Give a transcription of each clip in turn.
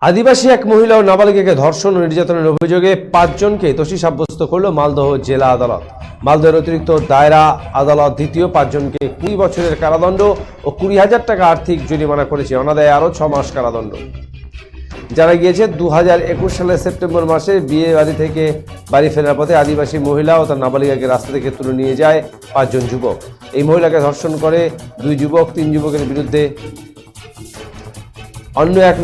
আদিবাসী এক মহিলা ও নাবালিকাকে ধর্ষণ ও নির্যাতনের অভিযোগে 5 জনকে দোষী সাব্যস্ত করল মালদহ জেলা আদালত। মালদহের অতিরিক্ত দায়রা আদালত দ্বিতীয় 5 জনকে 20 বছরের কারাদণ্ড ও 20,000 টাকা আর্থিক জরিমানা করেছে, অনাদায়ে আরও 6 মাস কারাদণ্ড। জানা গিয়েছে 2021 সালের সেপ্টেম্বর মাসে বিয়ে বাড়ি থেকে বাড়ি ফেরার পথে আদিবাসী মহিলা ও তার নাবালিকাকে রাস্তা থেকে তুলে নিয়ে যায় 5 জন যুবক। এই মহিলাকে ধর্ষণ করে 2 যুবক, 3 যুবকের বিরুদ্ধে অন্য এক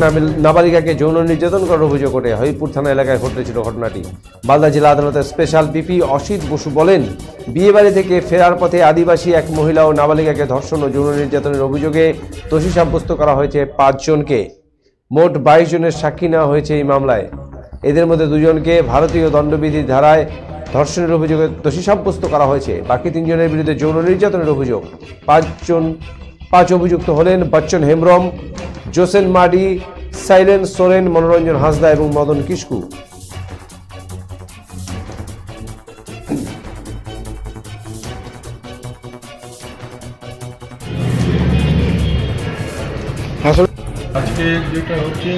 নাবালিকাকে যৌন নির্যাতন করার অভিযোগ ওঠে। হরিপুর থানা এলাকায় ঘটেছিল ঘটনাটি। মালদা জেলা আদালতের স্পেশাল পিপি অসিত বসু বলেন, বিয়েবাড়ি থেকে ফেরার পথে আদিবাসী এক মহিলা ও নাবালিকাকে ধর্ষণ ও যৌন নির্যাতনের অভিযোগে দোষী সাব্যস্ত করা হয়েছে 5 জনকে। মোট 22 জনের সাক্ষী নেওয়া হয়েছে এই মামলায়। এদের মধ্যে 2 জনকে ভারতীয় দণ্ডবিধির ধারায় ধর্ষণের অভিযোগে দোষী সাব্যস্ত করা হয়েছে। বাকি 3 জনের বিরুদ্ধে যৌন নির্যাতনের অভিযোগ। 5 অভিযুক্ত হলেন বচ্চন হেমব্রম, জোসেন মাডি, সাইলেন সোরেন, মনোরঞ্জন হাঁসদা এবং মদন কিস্কু। আজকে যেটা হচ্ছে,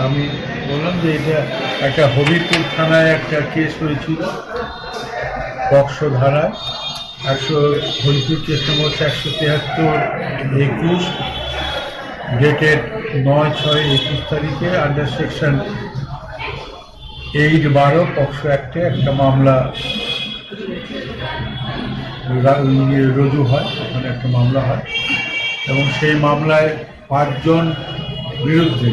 আমি বললাম যে এটা একটা হবিপুর থানায় একটা কেস হয়েছিল পক্সো ধারায়। হরিপুর কেস নম্বর হচ্ছে 173/21 ডেটেড 9/6/21 তারিখে আন্ডার সেকশন 8/12 পক্সো অ্যাক্টে একটা মামলা রুজু হয়, ওখানে একটা মামলা হয় এবং সেই মামলায় 5 জন বিরুদ্ধে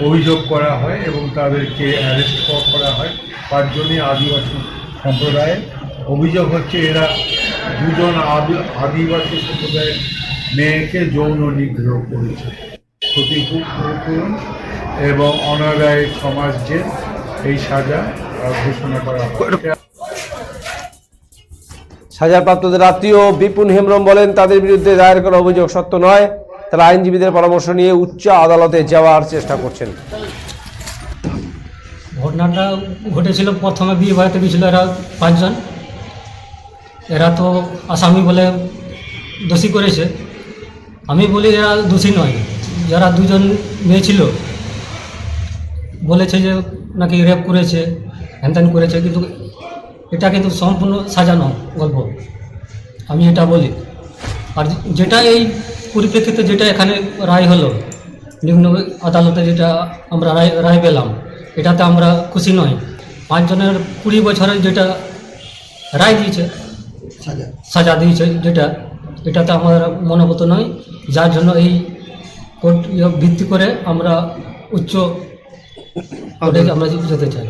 অভিযোগ করা হয় এবং তাদেরকে অ্যারেস্ট করা হয়। 5 জনই আদিবাসী সম্প্রদায়ের। অভিযোগ হচ্ছে এরা 2 জন আদিবাসী সম্প্রদায়ের মেয়েকে যৌন নিগ্রহ করেছে, ক্ষতিপূরণ এবং অনাদায়ে 6 মাস জেল এই সাজা ঘোষণা করা হয়। সাজাপ্রাপ্তদের আত্মীয় বিপুন হেমব্রম বলেন, তাদের বিরুদ্ধে দায়ের করা অভিযোগ সত্য নয়। তারা আইনজীবীদের পরামর্শ নিয়ে উচ্চ আদালতে যাওয়ার চেষ্টা করছেন। ঘটনাটা ঘটেছিল, প্রথমে বিয়ে বাড়িতে গিয়েছিল এরা 5 জন। এরা তো আসামি বলে দোষী করেছে। আমি বলি এরা দোষী নয়। যারা 2 জন মেয়ে ছিল বলেছে যে নাকি রেপ করেছে, হ্যানত্যান করেছে, কিন্তু এটা কিন্তু সম্পূর্ণ সাজানো গল্প, আমি এটা বলি। আর যেটা এই পরিপ্রেক্ষিতে যেটা এখানে রায় হলো নিম্ন আদালতে, যেটা আমরা রায় পেলাম, এটাতে আমরা খুশি নই। 5 জনের 20 বছরের যেটা রায় দিয়েছে, সাজা দিয়েছে, এটাতে আমার মনোভূত নয়। যার জন্য এই কোর্ট ভিত্তি করে আমরা উচ্চ কোর্টে আমরা যেতে চাই।